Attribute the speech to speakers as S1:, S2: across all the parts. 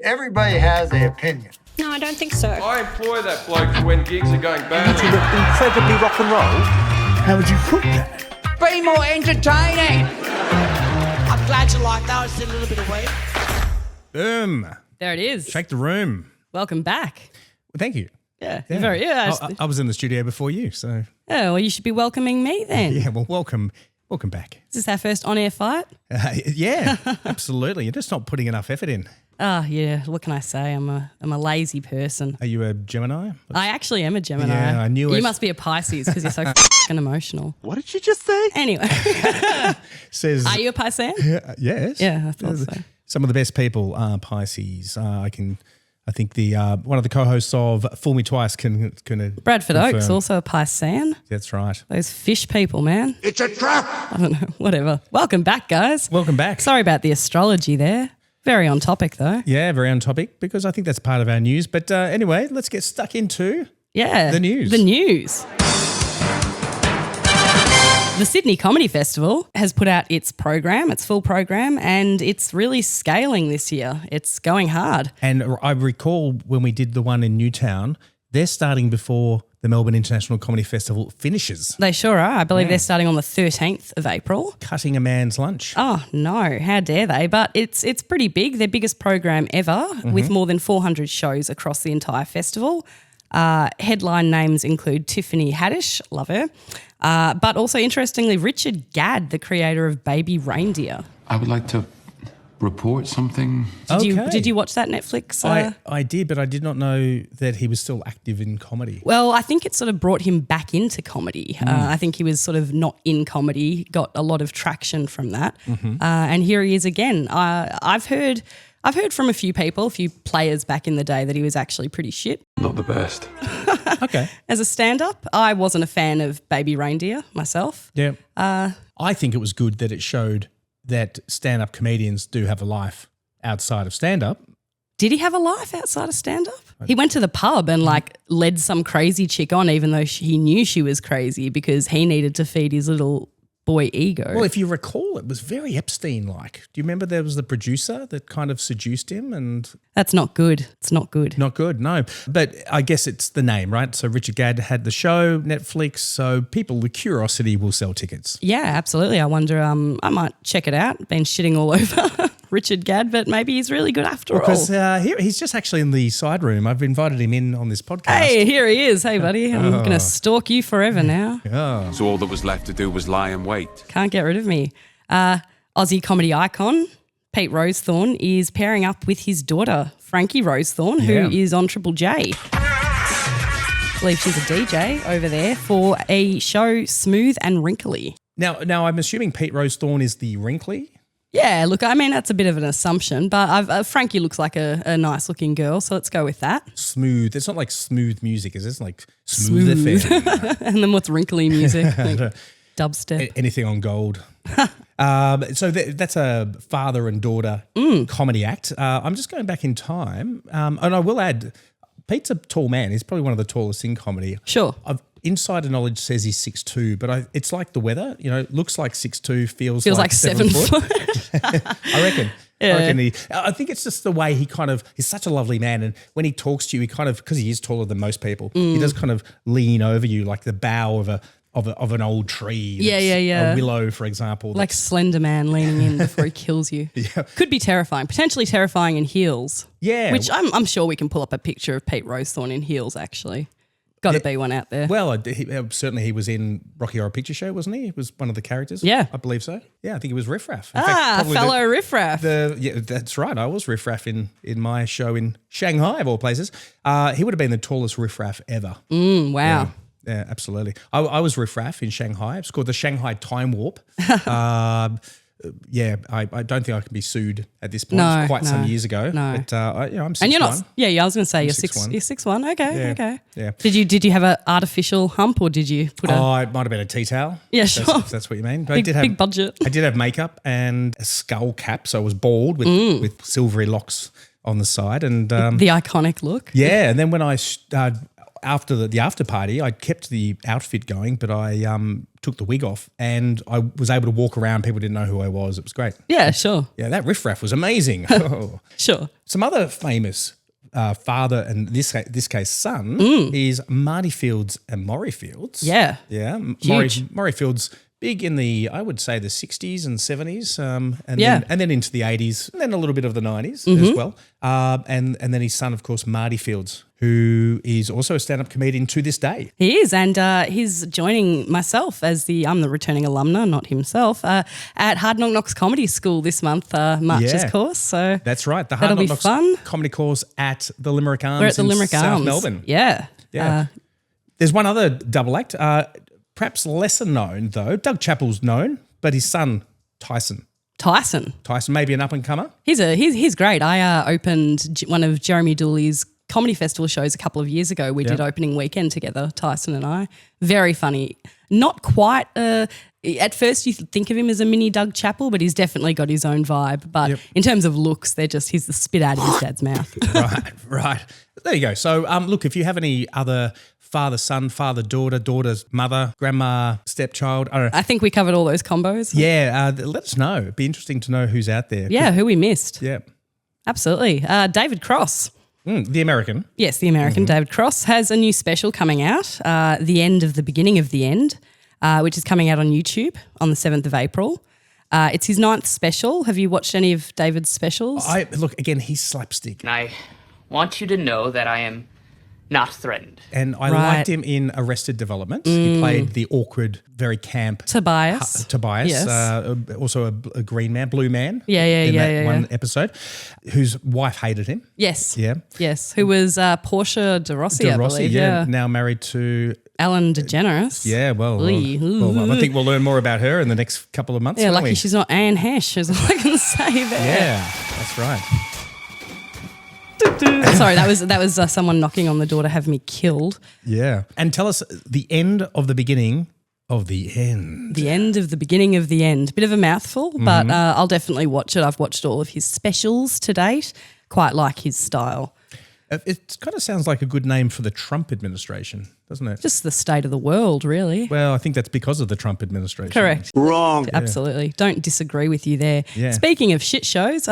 S1: Everybody has an opinion.
S2: No, I don't think so.
S3: I employ that bloke for when gigs are going bad.
S4: You look incredibly rock and roll.
S1: How would you cook that?
S5: Be more entertaining. I'm glad you like that. It's a little bit of weed.
S6: Boom.
S7: There it is.
S6: Shake the room.
S7: Welcome back.
S6: Well, thank you.
S7: Yeah.
S6: I was in the studio before you, so.
S7: Oh, well, you should be welcoming me then.
S6: Yeah, well, welcome back.
S7: Is this our first on-air fight?
S6: Yeah, absolutely. You're just not putting enough effort in.
S7: Yeah. What can I say? I'm a lazy person.
S6: Are you a Gemini?
S7: I actually am a Gemini.
S6: Yeah, I knew it.
S7: You must be a Pisces because you're so fucking emotional.
S4: What did you just say?
S7: Anyway.
S6: Says.
S7: Are you a Piscean?
S6: Yes.
S7: Yeah, I thought so.
S6: Some of the best people are Pisces. I think the one of the co-hosts of Fool Me Twice can
S7: Bradford
S6: confirm.
S7: Oak's also a Piscean.
S6: That's right.
S7: Those fish people, man.
S1: It's a trap!
S7: I don't know. Whatever. Welcome back, guys.
S6: Welcome back.
S7: Sorry about the astrology there. Very on topic, though.
S6: Yeah, very on topic because I think that's part of our news. But anyway, let's get stuck into the news.
S7: The news. The Sydney Comedy Festival has put out its full program, and it's really scaling this year. It's going hard.
S6: And I recall when we did the one in Newtown, they're starting before the Melbourne International Comedy Festival finishes.
S7: They sure are. I believe they're starting on the 13th of April.
S6: Cutting a man's lunch.
S7: Oh, no. How dare they? But it's pretty big, their biggest program ever, with more than 400 shows across the entire festival. Headline names include Tiffany Haddish, love her, but also, interestingly, Richard Gadd, the creator of Baby Reindeer.
S8: I would like to report something.
S7: Did you watch that Netflix?
S6: I did, but I did not know that he was still active in comedy.
S7: Well, I think it sort of brought him back into comedy. I think he was sort of not in comedy, got a lot of traction from that. And here he is again. I've heard from a few players back in the day that he was actually pretty shit.
S8: Not the best.
S6: Okay.
S7: As a stand-up, I wasn't a fan of Baby Reindeer myself.
S6: Yeah. I think it was good that it showed that stand-up comedians do have a life outside of stand-up.
S7: Did he have a life outside of stand-up? He went to the pub and led some crazy chick on, even though he knew she was crazy, because he needed to feed his little boy ego.
S6: Well, if you recall, it was very Epstein-like. Do you remember there was the producer that kind of seduced him? And
S7: that's not good. It's not good.
S6: Not good, no. But I guess it's the name, right? So Richard Gadd had the show, Netflix, so people with curiosity will sell tickets.
S7: Yeah, absolutely. I wonder, I might check it out. Been shitting all over Richard Gadd, but maybe he's really good after all.
S6: Because he's just actually in the side room. I've invited him in on this podcast.
S7: Hey, here he is. Hey, buddy. I'm going to stalk you forever now.
S6: Oh.
S8: So all that was left to do was lie and wait.
S7: Can't get rid of me. Aussie comedy icon Pete Rosethorn is pairing up with his daughter, Frankie Rosethorn, who is on Triple J. I believe she's a DJ over there for a show Smooth and Wrinkly.
S6: Now I'm assuming Pete Rosethorn is the wrinkly?
S7: Yeah, look, I mean, that's a bit of an assumption, but Frankie looks like a nice-looking girl, so let's go with that.
S6: Smooth. It's not like smooth music, is it? It's like smooth FM.
S7: And then what's wrinkly music? Like dubstep.
S6: Anything on gold. So that's a father and daughter comedy act. I'm just going back in time, and I will add, Pete's a tall man. He's probably one of the tallest in comedy.
S7: Sure.
S6: Insider knowledge says he's 6'2", but it's like the weather. You know, looks like 6'2", feels
S7: like 7 foot.
S6: I reckon. Yeah. I think it's just the way he's such a lovely man, and when he talks to you, he kind of, because he is taller than most people, he does kind of lean over you like the bough of an old tree.
S7: Yeah.
S6: A willow, for example.
S7: Like Slender Man leaning in before he kills you. Yeah. Could be terrifying, potentially terrifying in heels.
S6: Yeah.
S7: Which I'm sure we can pull up a picture of Pete Rosethorn in heels, actually. Got to be one out there.
S6: Well, certainly he was in Rocky Horror Picture Show, wasn't he? He was one of the characters.
S7: Yeah.
S6: I believe so. Yeah, I think he was Riff Raff.
S7: Fellow Riff Raff.
S6: Yeah, that's right. I was Riff Raff in my show in Shanghai, of all places. He would have been the tallest Riff Raff ever.
S7: Wow.
S6: Yeah, absolutely. I was Riff Raff in Shanghai. It's called the Shanghai Time Warp. I don't think I can be sued at this point.
S7: No,
S6: it's quite some years ago.
S7: No.
S6: But, I'm 6'1".
S7: And you're not. Yeah, I was going to say you're
S6: 6'1".
S7: You're 6'1". Okay. Okay.
S6: Yeah.
S7: Did you have an artificial hump, or did you put
S6: it might have been a tea towel.
S7: Yeah, sure.
S6: If that's what you mean. But
S7: big budget.
S6: I did have makeup and a skull cap, so I was bald with silvery locks on the side, and
S7: the iconic look.
S6: Yeah, and then when I after the after party, I kept the outfit going, but I took the wig off and I was able to walk around. People didn't know who I was. It was great.
S7: Yeah, sure.
S6: Yeah, that riffraff was amazing. Oh.
S7: Sure.
S6: Some other famous father and this case son is Marty Fields and Morry Fields.
S7: Yeah.
S6: Yeah.
S7: Huge.
S6: Morry Fields, big in the, I would say, the 60s and 70s, and then into the 80s, and then a little bit of the 90s as well. And then his son, of course, Marty Fields, who is also a stand-up comedian to this day.
S7: He is, and he's joining myself as I'm the returning alumna, not himself, at Hard Knock Knocks Comedy School this month, March's course. So
S6: that's right, the Hard Knock Knocks Comedy course at the Limerick Arms.
S7: We're at the Limerick
S6: South
S7: Arms.
S6: Melbourne.
S7: Yeah.
S6: There's one other double act, perhaps lesser known though. Doug Chappell's known, but his son Tyson, maybe an up and comer.
S7: He's great. I opened one of Jeremy Dooley's comedy festival shows a couple of years ago. We did opening weekend together, Tyson and I. Very funny. Not quite at first you think of him as a mini Doug Chappell, but he's definitely got his own vibe. But in terms of looks, he's the spit out of his dad's mouth.
S6: Right. There you go. So look, if you have any other father, son, father, daughter, daughter's mother, grandma, stepchild, I don't know.
S7: I think we covered all those combos.
S6: Yeah, let us know. It'd be interesting to know who's out there.
S7: Yeah, who we missed.
S6: Yeah.
S7: Absolutely. David Cross.
S6: The American.
S7: Yes, the American David Cross has a new special coming out, The End of the Beginning of the End, which is coming out on YouTube on the 7th of April. It's his 9th special. Have you watched any of David's specials?
S6: Look, again, he's slapstick.
S2: And I want you to know that I am not threatened.
S6: And I liked him in Arrested Development. He played the awkward, very camp
S7: Tobias.
S6: Yes. Also a green man, blue man.
S7: One
S6: episode, whose wife hated him.
S7: Yes.
S6: Yeah.
S7: Yes. Who was Portia de Rossi, I believe.
S6: Now married to
S7: Ellen DeGeneres.
S6: Yeah, well, I think we'll learn more about her in the next couple of months.
S7: Yeah, lucky she's not Anne Hesh, is all I can say there.
S6: Yeah, that's right.
S7: Sorry, that was someone knocking on the door to have me killed.
S6: Yeah. And tell us the end of the beginning of the end.
S7: The end of the beginning of the end. Bit of a mouthful, but I'll definitely watch it. I've watched all of his specials to date. Quite like his style.
S6: It kind of sounds like a good name for the Trump administration, doesn't it?
S7: Just the state of the world, really.
S6: Well, I think that's because of the Trump administration.
S7: Correct.
S1: Wrong.
S7: Absolutely. Don't disagree with you there.
S6: Yeah.
S7: Speaking of shit shows,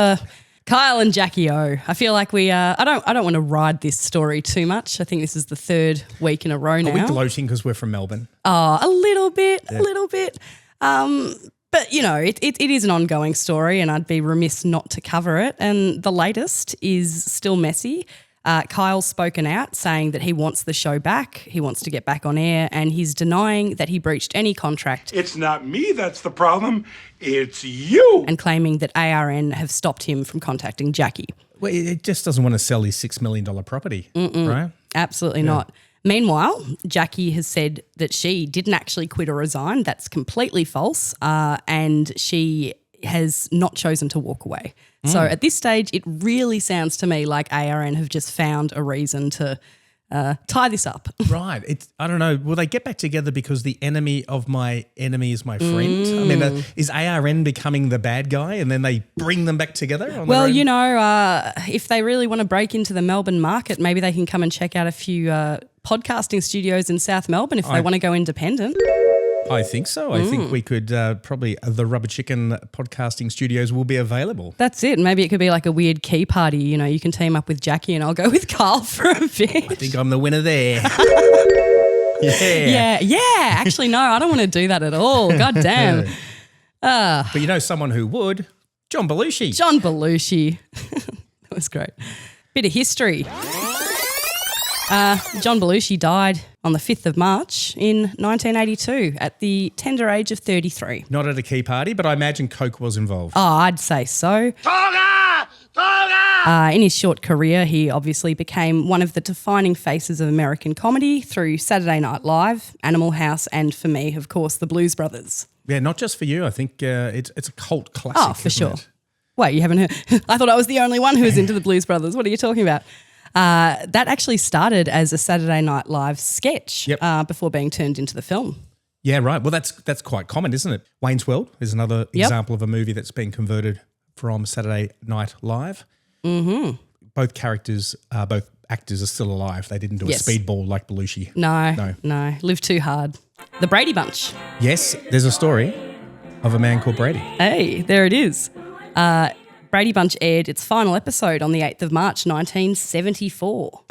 S7: Kyle and Jackie O. I feel like I don't want to ride this story too much. I think this is the 3rd week in a row now.
S6: Are we gloating because we're from Melbourne?
S7: Oh, a little bit. But, you know, it is an ongoing story and I'd be remiss not to cover it. And the latest is still messy. Kyle's spoken out saying that he wants the show back, he wants to get back on air, and he's denying that he breached any contract.
S9: It's not me that's the problem, it's you.
S7: And claiming that ARN have stopped him from contacting Jackie.
S6: Well, it just doesn't want to sell his $6 million property, right?
S7: Absolutely not. Meanwhile, Jackie has said that she didn't actually quit or resign. That's completely false. And she has not chosen to walk away. So at this stage, it really sounds to me like ARN have just found a reason to tie this up.
S6: Right. I don't know. Will they get back together because the enemy of my enemy is my friend? I mean, is ARN becoming the bad guy and then they bring them back together?
S7: Well, you know, if they really want to break into the Melbourne market, maybe they can come and check out a few podcasting studios in South Melbourne if they want to go independent.
S6: I think so. I think we could probably the Rubber Chicken podcasting studios will be available.
S7: That's it. Maybe it could be like a weird key party. You know, you can team up with Jackie and I'll go with Carl for a bit.
S6: I think I'm the winner there.
S7: Yeah. Actually, no, I don't want to do that at all. God damn.
S6: But you know someone who would? John Belushi.
S7: John Belushi. That was great. Bit of history. John Belushi died on the 5th of March in 1982 at the tender age of 33.
S6: Not at a key party, but I imagine Coke was involved.
S7: Oh, I'd say so. In his short career, he obviously became one of the defining faces of American comedy through Saturday Night Live, Animal House, and for me, of course, the Blues Brothers.
S6: Yeah, not just for you. I think it's a cult classic.
S7: Oh, for sure. Wait, you haven't heard? I thought I was the only one who was into the Blues Brothers. What are you talking about? That actually started as a Saturday Night Live sketch before being turned into the film.
S6: Yeah, right. Well, that's quite common, isn't it? Wayne's World is another example of a movie that's been converted from Saturday Night Live. Mm-hmm. Both characters, both actors are still alive. They didn't do
S7: Yes.
S6: a speedball like Belushi.
S7: No. Live too hard. The Brady Bunch.
S6: Yes, there's a story of a man called Brady.
S7: Hey, there it is. Brady Bunch aired its final episode on the 8th of March, 1974.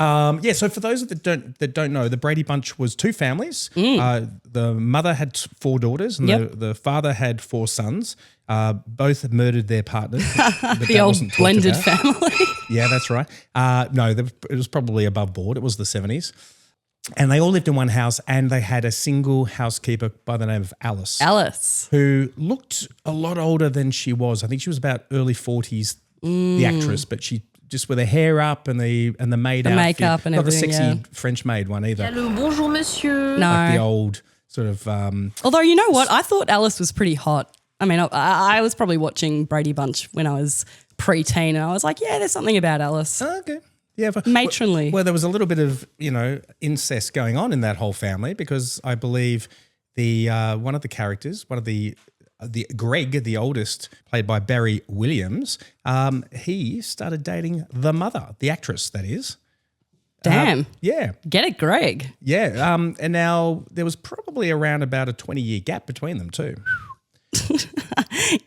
S6: So for those that don't know, the Brady Bunch was two families. The mother had 4 daughters and the father had 4 sons. Both murdered their partners. But
S7: The
S6: that
S7: old
S6: wasn't talked
S7: blended
S6: about.
S7: family.
S6: Yeah, that's right. No, it was probably above board. It was the 70s. And they all lived in one house and they had a single housekeeper by the name of Alice. Who looked a lot older than she was. I think she was about early 40s, the actress, but she just with her hair up and the maid outfit.
S7: Makeup and
S6: not
S7: everything,
S6: the sexy French maid one either.
S10: Bonjour, monsieur.
S7: No.
S6: Like the old sort of
S7: Although, you know what? I thought Alice was pretty hot. I mean, I was probably watching Brady Bunch when I was preteen and I was like, yeah, there's something about Alice.
S6: okay. Yeah,
S7: Matronly.
S6: Well, there was a little bit of incest going on in that whole family because I believe the one of the characters, the Greg, the oldest, played by Barry Williams, he started dating the mother, the actress that is.
S7: Damn.
S6: Yeah.
S7: Get it, Greg.
S6: Yeah. And now there was probably around about a 20-year gap between them too.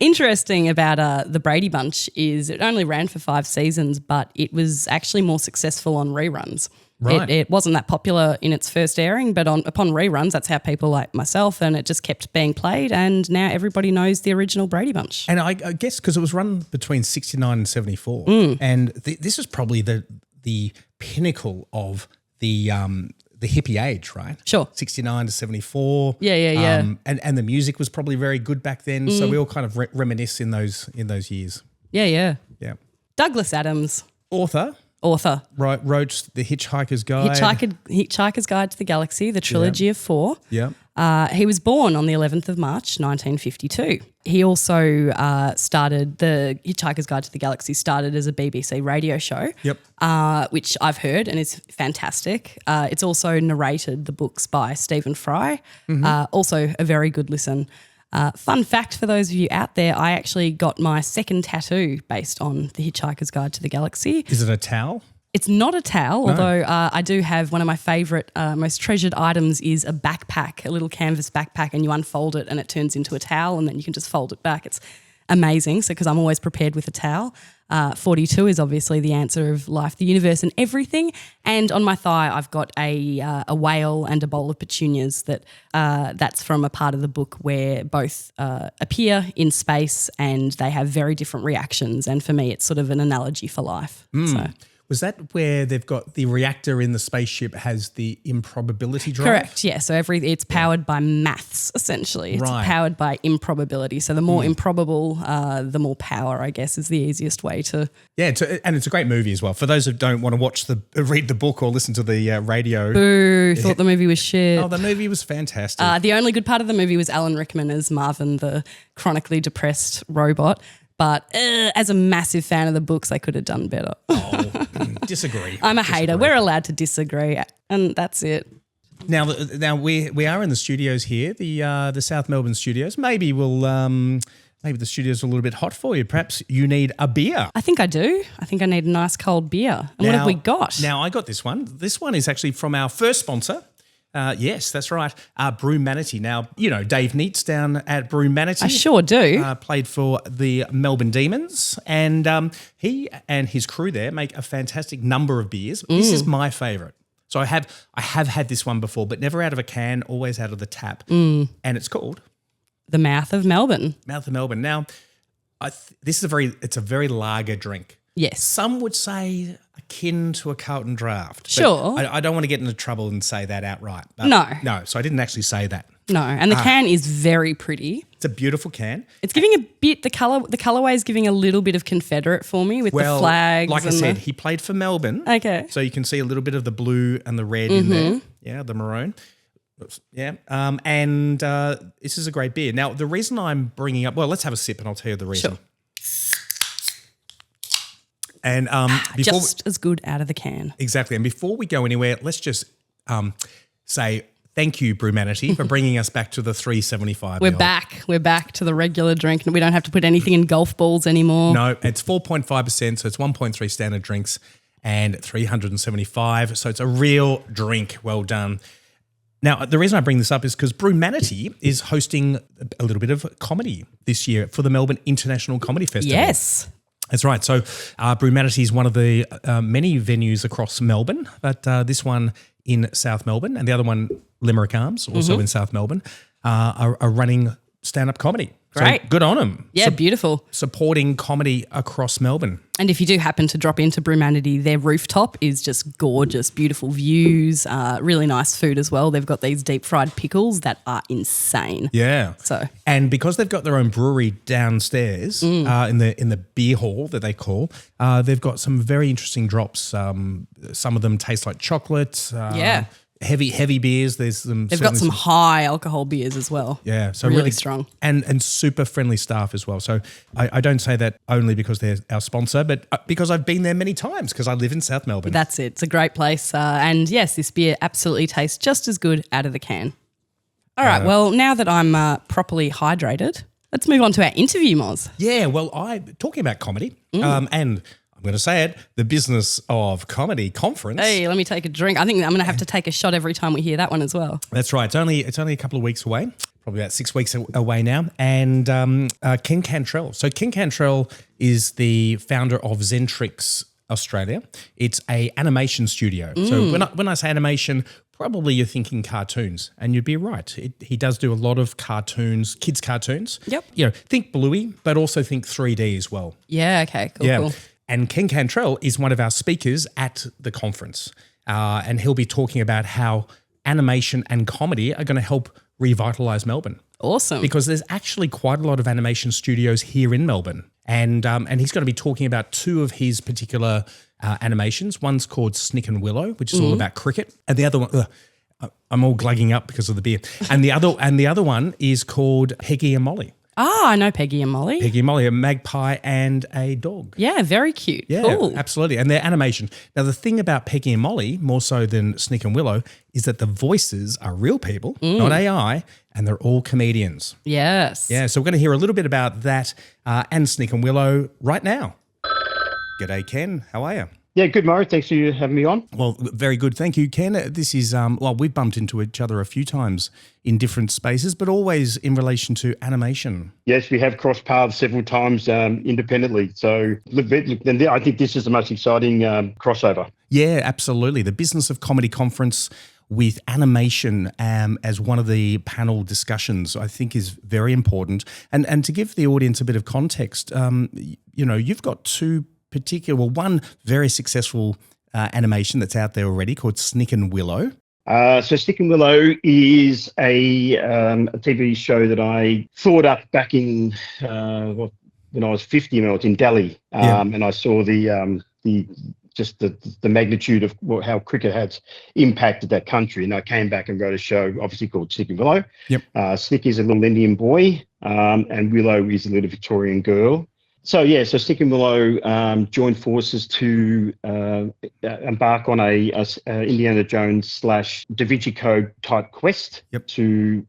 S7: Interesting about the Brady Bunch is it only ran for 5 seasons, but it was actually more successful on reruns.
S6: Right.
S7: It wasn't that popular in its first airing, but upon reruns, that's how people like myself, and it just kept being played, and now everybody knows the original Brady Bunch.
S6: And I guess because it was run between 69 and 74, and this is probably the pinnacle of the hippie age, right?
S7: Sure.
S6: 69 to 74.
S7: Yeah.
S6: And the music was probably very good back then, so we all kind of reminisce in those years.
S7: Yeah.
S6: Yeah.
S7: Douglas Adams.
S6: Author. Wrote The Hitchhiker's Guide.
S7: Hitchhiker's Guide to the Galaxy, the trilogy of 4.
S6: Yeah.
S7: He was born on the 11th of March, 1952. He also started the Hitchhiker's Guide to the Galaxy started as a BBC radio show, which I've heard and is fantastic. It's also narrated the books by Stephen Fry, also a very good listen. Fun fact for those of you out there, I actually got my second tattoo based on the Hitchhiker's Guide to the Galaxy.
S6: Is it a towel?
S7: It's not a towel, although I do have one of my favourite, most treasured items is a backpack, a little canvas backpack, and you unfold it and it turns into a towel and then you can just fold it back. It's amazing. So because I'm always prepared with a towel. 42 is obviously the answer of life, the universe and everything. And on my thigh I've got a whale and a bowl of petunias that's from a part of the book where both appear in space and they have very different reactions. And for me it's sort of an analogy for life. So.
S6: Was that where they've got the reactor in the spaceship has the improbability drive?
S7: Correct, yeah. So it's powered by maths, essentially. It's powered by improbability. So the more improbable, the more power, I guess, is the easiest way to...
S6: Yeah, and it's a great movie as well. For those who don't want to read the book or listen to the radio.
S7: Boo, thought the movie was shit.
S6: Oh, the movie was fantastic.
S7: The only good part of the movie was Alan Rickman as Marvin, the chronically depressed robot. But as a massive fan of the books, they could have done better.
S6: Disagree.
S7: I'm a hater. We're allowed to disagree, and that's it.
S6: Now we are in the studios here, the South Melbourne studios. Maybe maybe the studios are a little bit hot for you. Perhaps you need a beer.
S7: I think I do. I think I need a nice cold beer. And what have we got?
S6: Now I got this one. This one is actually from our first sponsor. Yes, that's right. Brew Manatee. Now, you know Dave Neats down at Brew Manatee.
S7: I sure do.
S6: Played for the Melbourne Demons, and he and his crew there make a fantastic number of beers. This is my favourite. So I have had this one before, but never out of a can, always out of the tap. And it's called
S7: The Mouth of Melbourne.
S6: Mouth of Melbourne. Now, it's a very lager drink.
S7: Yes.
S6: Some would say akin to a Carlton Draft.
S7: Sure.
S6: I don't want to get into trouble and say that outright.
S7: No.
S6: So I didn't actually say that.
S7: No, and the can is very pretty.
S6: It's a beautiful can.
S7: It's giving a bit, the colorway is giving a little bit of Confederate for me with the flags.
S6: Like I said, he played for Melbourne.
S7: Okay.
S6: So you can see a little bit of the blue and the red in there. Yeah, the maroon. Yeah. And this is a great beer. Now, the reason I'm bringing up, well, let's have a sip and I'll tell you the reason.
S7: Sure.
S6: And
S7: just as good out of the can.
S6: Exactly. And before we go anywhere, let's just say thank you, Brew Manatee, for bringing us back to the 375.
S7: We're back. We're back to the regular drink. We don't have to put anything in golf balls anymore.
S6: No, it's 4.5%, so it's 1.3 standard drinks. and 375. So it's a real drink. Well done. Now, the reason I bring this up is because Brumanity is hosting a little bit of comedy this year for the Melbourne International Comedy Festival.
S7: Yes.
S6: That's right. So Brumanity is one of the many venues across Melbourne, but this one in South Melbourne and the other one, Limerick Arms, also in South Melbourne, are running stand-up comedy.
S7: Great.
S6: So good on them.
S7: Yeah, beautiful.
S6: Supporting comedy across Melbourne.
S7: And if you do happen to drop into Brumanity, their rooftop is just gorgeous, beautiful views, really nice food as well. They've got these deep-fried pickles that are insane.
S6: Yeah.
S7: So,
S6: and because they've got their own brewery downstairs in the beer hall that they call, they've got some very interesting drops. Some of them taste like chocolate. Heavy beers. They've got
S7: some high alcohol beers as well.
S6: Yeah, so
S7: really strong
S6: and super friendly staff as well. So I don't say that only because they're our sponsor, but because I've been there many times because I live in South Melbourne.
S7: That's it. It's a great place, and yes, this beer absolutely tastes just as good out of the can. All right. Well, now that I'm properly hydrated, let's move on to our interview, Moz.
S6: Yeah. Well, talking about comedy, and I'm going to say it, the Business of Comedy Conference.
S7: Hey, let me take a drink. I think I'm going to have to take a shot every time we hear that one as well.
S6: That's right. It's only a couple of weeks away, probably about 6 weeks away now. And Ken Cantrell. So Ken Cantrell is the founder of Zentrix Australia. It's a animation studio. So when I say animation, probably you're thinking cartoons, and you'd be right. He does do a lot of cartoons, kids' cartoons.
S7: Yep.
S6: Think Bluey, but also think 3D as well.
S7: Yeah. Okay. Cool.
S6: And Ken Cantrell is one of our speakers at the conference, and he'll be talking about how animation and comedy are going to help revitalise Melbourne.
S7: Awesome.
S6: Because there's actually quite a lot of animation studios here in Melbourne, and he's going to be talking about two of his particular animations. One's called Snick and Willow, which is all about cricket, and the other one. I'm all glugging up because of the beer. And the other one is called Peggy and Molly.
S7: Ah, I know Peggy and Molly.
S6: Peggy and Molly, a magpie and a dog.
S7: Yeah, very cute.
S6: Yeah,
S7: cool.
S6: Absolutely. And their animation. Now, the thing about Peggy and Molly, more so than Snick and Willow, is that the voices are real people, not AI, and they're all comedians.
S7: Yes.
S6: Yeah, so we're going to hear a little bit about that and Snick and Willow right now. G'day, Ken. How are you?
S10: Yeah, good, Morry. Thanks for you having me on.
S6: Well, very good. Thank you, Ken. This is, we've bumped into each other a few times in different spaces, but always in relation to animation.
S10: Yes, we have crossed paths several times independently. So I think this is the most exciting crossover.
S6: Yeah, absolutely. The Business of Comedy Conference with animation as one of the panel discussions, I think is very important. And to give the audience a bit of context, you've got one very successful animation that's out there already called Snick and Willow.
S10: So Snick and Willow is a TV show that I thought up back in when I was 50 and I was in Delhi, and I saw the magnitude of how cricket has impacted that country. And I came back and wrote a show, obviously called Snick and Willow.
S6: Yep.
S10: Snick is a little Indian boy, and Willow is a little Victorian girl. So Snick and Willow joined forces to embark on a Indiana Jones / Da Vinci Code type quest to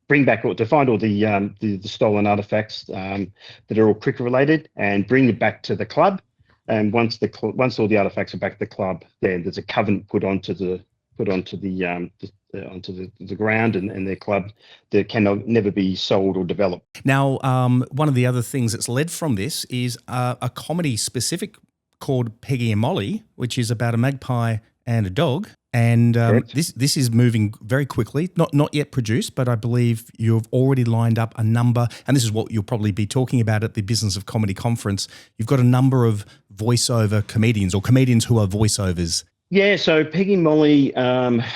S10: bring back or to find all the stolen artifacts that are all cricket related and bring it back to the club. And once all the artifacts are back at the club, then there's a covenant put onto the ground and their club that can never be sold or developed.
S6: Now, one of the other things that's led from this is a comedy specific called Peggy and Molly, which is about a magpie and a dog. And this is moving very quickly, not yet produced, but I believe you've already lined up a number, and this is what you'll probably be talking about at the Business of Comedy Conference. You've got a number of voiceover comedians or comedians who are voiceovers.
S10: Yeah, so Peggy and Molly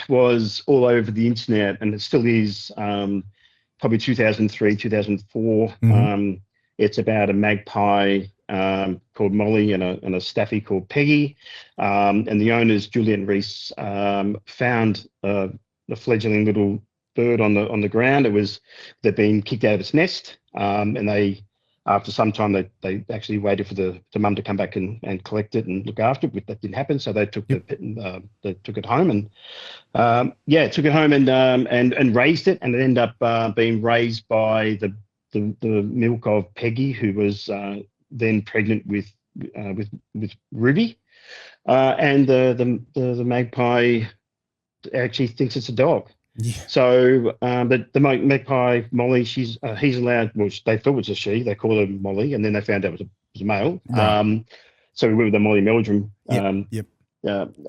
S10: was all over the internet, and it still is, probably 2003, 2004.
S6: Mm-hmm.
S10: It's about a magpie called Molly and a staffy called Peggy. And the owners, Juliet and Reese, found a fledgling little bird on the ground. They'd been kicked out of its nest, and they, after some time, they actually waited for the mum to come back and collect it and look after it, but that didn't happen. So they took they took it home and took it home and raised it, and it ended up being raised by the milk of Peggy, who was then pregnant with Ruby. And the magpie actually thinks it's a dog.
S6: Yeah.
S10: So, but the magpie Molly, he's allowed. Well, they thought it was a she. They called her Molly, and then they found out it was a male.
S6: Right.
S10: So we went with the Molly Meldrum
S6: Yep.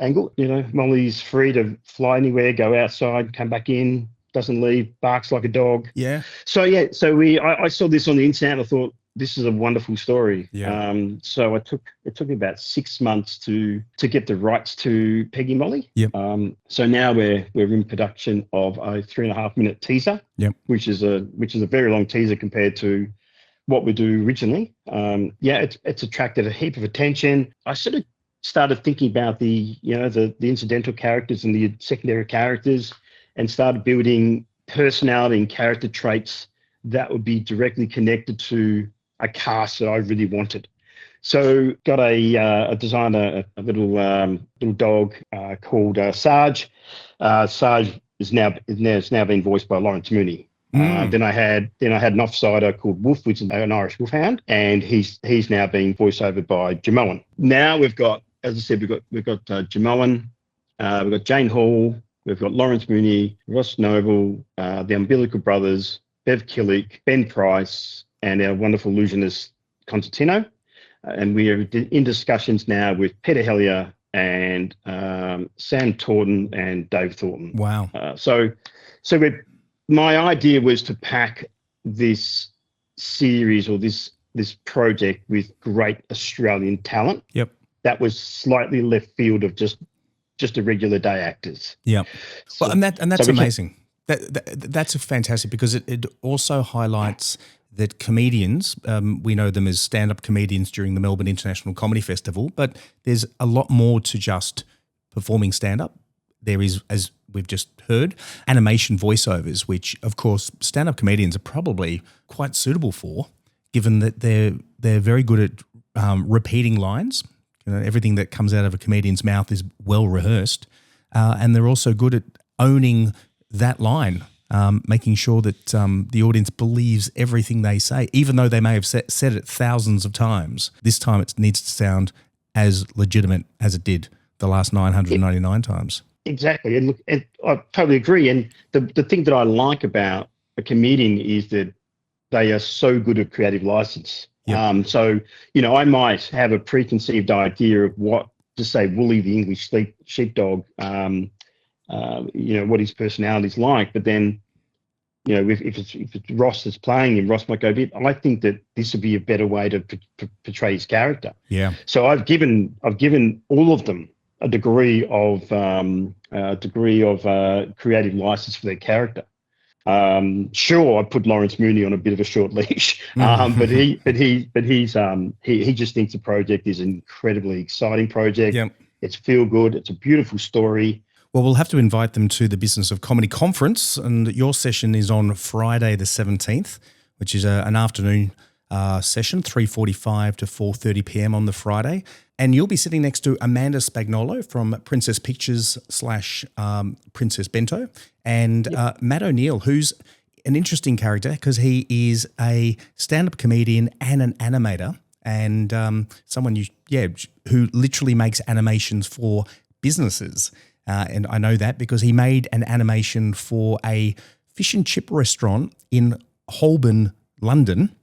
S10: angle. Molly's free to fly anywhere, go outside, come back in, doesn't leave, barks like a dog.
S6: Yeah.
S10: So I saw this on the internet. I thought this is a wonderful story.
S6: Yeah.
S10: So it took me about 6 months to get the rights to Peggy Molly.
S6: Yep.
S10: So now we're in production of a 3.5-minute teaser.
S6: Yep.
S10: Which is a very long teaser compared to what we do originally. It's attracted a heap of attention. I sort of started thinking about the incidental characters and the secondary characters, and started building personality and character traits that would be directly connected to a cast that I really wanted. So got a designer, a little dog called Sarge. Sarge is now being voiced by Lawrence Mooney. Then I had an offsider called Wolf, which is an Irish wolfhound, and he's now being voiced over by Jamoan. Now we've got, as I said, we've got Jamoan, we've got Jane Hall, we've got Lawrence Mooney, Ross Noble, the Umbilical Brothers, Bev Killick, Ben Price, and our wonderful illusionist Constantino. And we are in discussions now with Peter Hellier and Sam Taunton and Dave Thornton.
S6: Wow.
S10: My idea was to pack this series or this project with great Australian talent.
S6: Yep.
S10: That was slightly left field of just a regular day actors.
S6: Yeah.
S10: So,
S6: well, and that's amazing. That's fantastic, because it also highlights that comedians, we know them as stand-up comedians during the Melbourne International Comedy Festival, but there's a lot more to just performing stand-up. There is, as we've just heard, animation voiceovers, which, of course, stand-up comedians are probably quite suitable for, given that they're very good at repeating lines. Everything that comes out of a comedian's mouth is well rehearsed, and they're also good at owning that line, making sure that the audience believes everything they say, even though they may have said it thousands of times. This time it needs to sound as legitimate as it did the last 999 times.
S10: Exactly. And look, and I totally agree. And the thing that I like about a comedian is that they are so good at creative license. Yep. So, I might have a preconceived idea of what, to say, Wooly, the English sheepdog, what his personality is like. But then, if it's Ross that's playing him, Ross might go, I think that this would be a better way to portray his character.
S6: Yeah. So
S10: I've given all of them a degree of creative license for their character. Sure, I put Lawrence Mooney on a bit of a short leash, but he just thinks the project is an incredibly exciting project.
S6: Yep.
S10: It's feel good. It's a beautiful story.
S6: Well, we'll have to invite them to the Business of Comedy conference, and your session is on Friday the 17th, which is an afternoon session, 3:45 to 4:30 p.m. on the Friday. And you'll be sitting next to Amanda Spagnolo from Princess Pictures / Princess Bento, and Matt O'Neill, who's an interesting character because he is a stand-up comedian and an animator, and someone who literally makes animations for businesses. And I know that because he made an animation for a fish and chip restaurant in Holborn, London,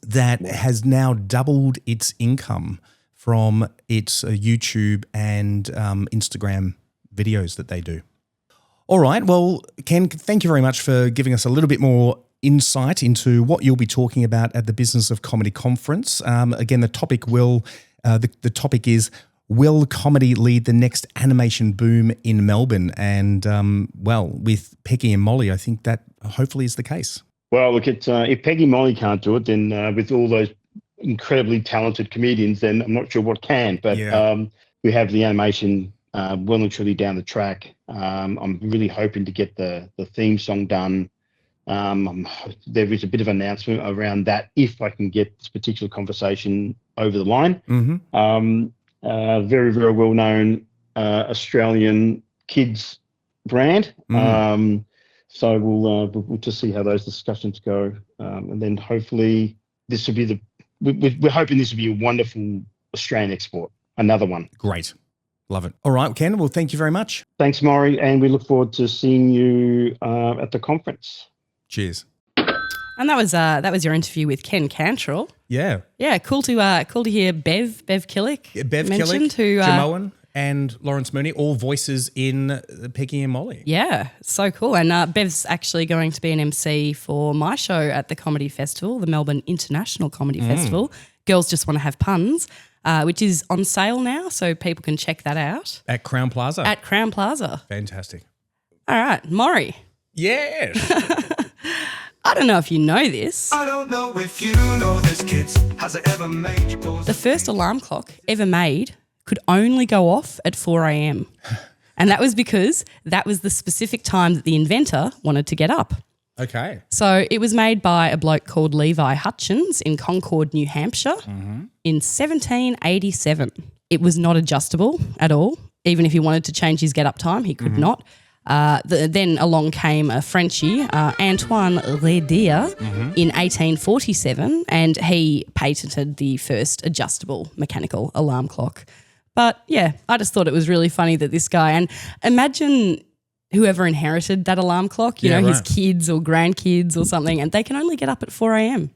S6: that has now doubled its income from its YouTube and Instagram videos that they do. All right. Well, Ken, thank you very much for giving us a little bit more insight into what you'll be talking about at the Business of Comedy conference. Again, the topic is, will comedy lead the next animation boom in Melbourne? And, with Peggy and Molly, I think that hopefully is the case.
S10: Well, look, if Peggy and Molly can't do it, then with all those incredibly talented comedians, then I'm not sure what can. But we have the animation well and truly down the track. I'm really hoping to get the theme song done. There is a bit of an announcement around that if I can get this particular conversation over the line.
S6: Mm-hmm.
S10: Very, very well-known Australian kids brand.
S6: Mm.
S10: So we'll just see how those discussions go, and then hopefully we're hoping this will be a wonderful Australian export. Another one.
S6: Great. Love it. All right, Ken. Well, thank you very much.
S10: Thanks, Morry, and we look forward to seeing you at the conference.
S6: Cheers.
S7: And that was your interview with Ken Cantrell.
S6: Yeah.
S7: Yeah, cool to hear Bev Killick mentioned,
S6: Killick, Jim Owen, and Lawrence Mooney, all voices in Peggy and Molly.
S7: Yeah, so cool. And Bev's actually going to be an MC for my show at the Comedy Festival, the Melbourne International Comedy Festival. Girls Just Want to Have Puns, which is on sale now, so people can check that out.
S6: At Crown Plaza.
S7: At Crown Plaza.
S6: Fantastic.
S7: All right, Morry.
S6: Yes.
S7: I don't know if you know this.
S11: I don't know if you know this, kids. Has it ever made you pause?
S7: The first alarm clock ever made could only go off at 4 a.m. And that was because that was the specific time that the inventor wanted to get up.
S6: Okay.
S7: So it was made by a bloke called Levi Hutchins in Concord, New Hampshire in 1787. It was not adjustable at all. Even if he wanted to change his get-up time, he could not. Then along came a Frenchie, Antoine Reindeer, in 1847, and he patented the first adjustable mechanical alarm clock. But yeah, I just thought it was really funny that this guy, and imagine whoever inherited that alarm clock, you know, his kids or grandkids or something, and they can only get up at 4 a.m.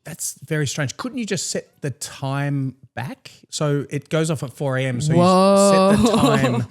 S6: That's very strange. Couldn't you just set the time back? So it goes off at 4 a.m. So
S7: Whoa.
S6: you set the time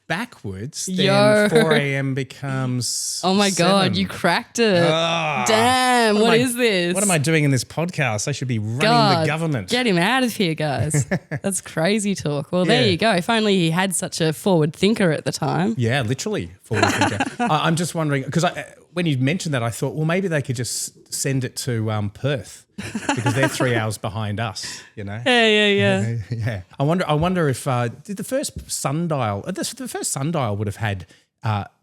S6: backwards, then 4 a.m. becomes
S7: Oh my
S6: 7.
S7: God, you cracked it. Damn, what is this?
S6: What am I doing in this podcast? I should be running
S7: God,
S6: the government.
S7: Get him out of here, guys. That's crazy talk. Well, there you go. If only he had such a forward thinker at the time.
S6: Yeah, literally forward thinker. I'm just wondering, because when you mentioned that, I thought, well, maybe they could just send it to Perth because they're 3 hours behind us, you know?
S7: Yeah.
S6: Yeah. I wonder if did the first sundial, the first sundial would have had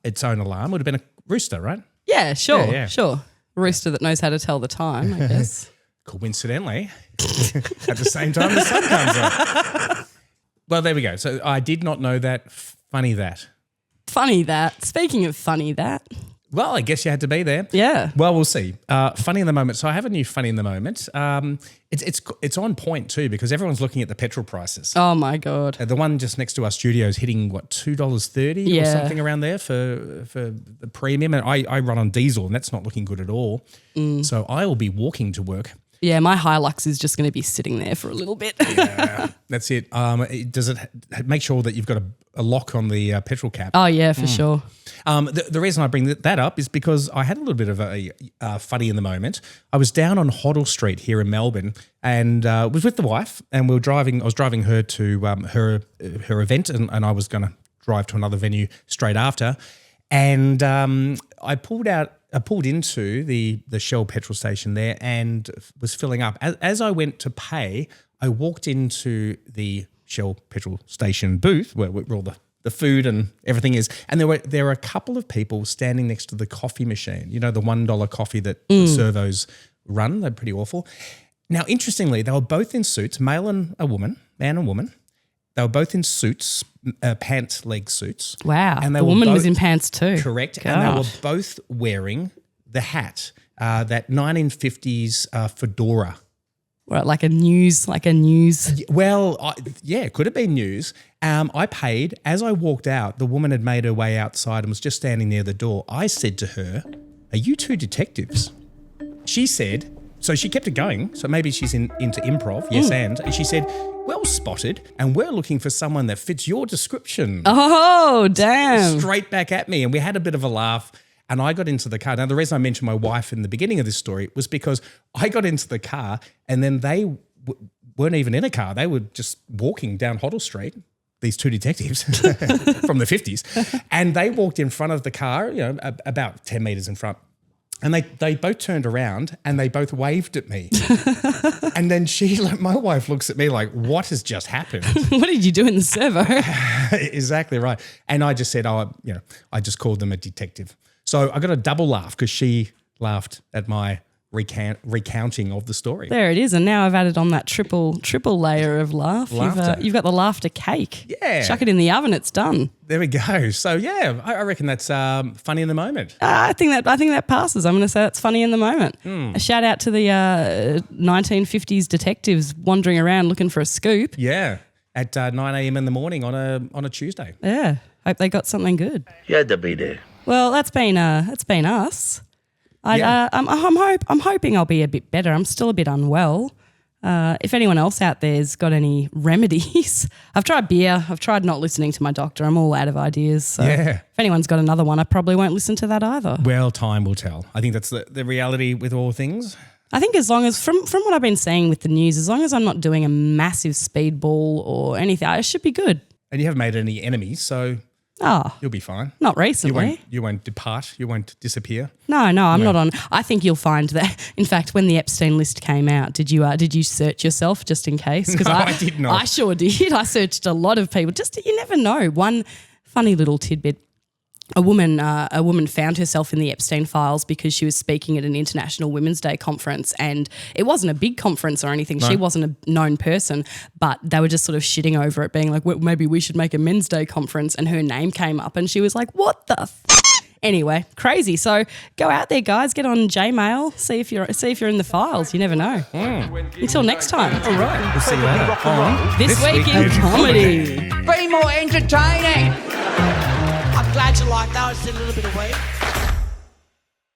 S6: its own alarm, would have been a rooster, right?
S7: Yeah, sure,
S6: Yeah.
S7: sure. Rooster that knows how to tell the time, I guess.
S6: Coincidentally, at the same time the sun comes up. Well, there we go. So I did not know that. Funny that.
S7: Funny that. Speaking of funny that.
S6: Well, I guess you had to be there.
S7: Yeah.
S6: Well, we'll see. Funny in the moment. So I have a new funny in the moment. It's on point too because everyone's looking at the petrol prices.
S7: Oh my God.
S6: The one just next to our studio is hitting what $2.30 or something around there for the premium, and I run on diesel and that's not looking good at all. So I will be walking to work.
S7: Yeah, my Hilux is just going to be sitting there for a little bit.
S6: Yeah, that's it. Does it make sure that you've got a lock on the petrol cap?
S7: Oh yeah, for sure.
S6: The reason I bring that up is because I had a little bit of a funny in the moment. I was down on Hoddle Street here in Melbourne and was with the wife, and we were driving. I was driving her to her event, and I was going to drive to another venue straight after. And I pulled into the Shell petrol station there and was filling up. As I went to pay, I walked into the Shell petrol station booth where all the food and everything is, and there were a couple of people standing next to the coffee machine. You know, the $1 coffee that the servos run. They're pretty awful. Now, interestingly, they were both in suits, man and woman. They were both in suits, pant leg suits.
S7: Wow.
S6: And
S7: the woman was in pants too.
S6: Correct.
S7: God.
S6: And they were both wearing the hat, that 1950s fedora.
S7: Right, like a news.
S6: Well, it could have been news. I paid. As I walked out, the woman had made her way outside and was just standing near the door. I said to her, "Are you two detectives?" She said, so she kept it going. So maybe she's into improv. Yes, and she said, "Well spotted, and we're looking for someone that fits your description."
S7: Oh, damn.
S6: Straight back at me. And we had a bit of a laugh. And I got into the car. Now, the reason I mentioned my wife in the beginning of this story was because I got into the car and then they weren't even in a car. They were just walking down Hoddle Street, these two detectives from the 50s. And they walked in front of the car, you know, about 10 metres in front. And they both turned around and they both waved at me. And then my wife looks at me like, what has just happened?
S7: What did you do in the servo?
S6: Exactly right. And I just said, I just called them a detective. So I got a double laugh because she laughed at my recounting of the story.
S7: There it is. And now I've added on that triple layer of
S6: Laughter.
S7: You've got the laughter cake.
S6: Yeah.
S7: Chuck it in the oven. It's done.
S6: There we go. So yeah, I reckon that's funny in the moment.
S7: I think that passes. I'm going to say that's funny in the moment. A shout out to the 1950s detectives wandering around looking for a scoop.
S6: Yeah. at 9 a.m. in the morning on a Tuesday.
S7: Yeah. Hope they got something good.
S1: You had to be there.
S7: Well, that's been us. I'm hoping I'll be a bit better. I'm still a bit unwell. If anyone else out there's got any remedies, I've tried beer. I've tried not listening to my doctor. I'm all out of ideas. So if anyone's got another one, I probably won't listen to that either.
S6: Well, time will tell. I think that's the reality with all things.
S7: I think as long as, from what I've been seeing with the news, as long as I'm not doing a massive speedball or anything, I should be good.
S6: And you haven't made any enemies, so you'll be fine.
S7: Not recently.
S6: You won't depart. You won't disappear.
S7: No, I'm not on. I think you'll find that. In fact, when the Epstein list came out, did you search yourself just in case?
S6: No, I did not.
S7: I sure did. I searched a lot of people. You never know. One funny little tidbit. A woman found herself in the Epstein files because she was speaking at an International Women's Day conference, and it wasn't a big conference or anything. No. She wasn't a known person, but they were just sort of shitting over it, being like, well, maybe we should make a Men's Day conference, and her name came up, and she was like, what the Anyway, crazy. So go out there, guys. Get on Gmail. See if you're in the files. You never know. Until next time.
S6: All right. We'll see you later on
S7: This Week in Comedy.
S5: Be more entertaining. I'm glad you liked that. I just did a little bit of weed.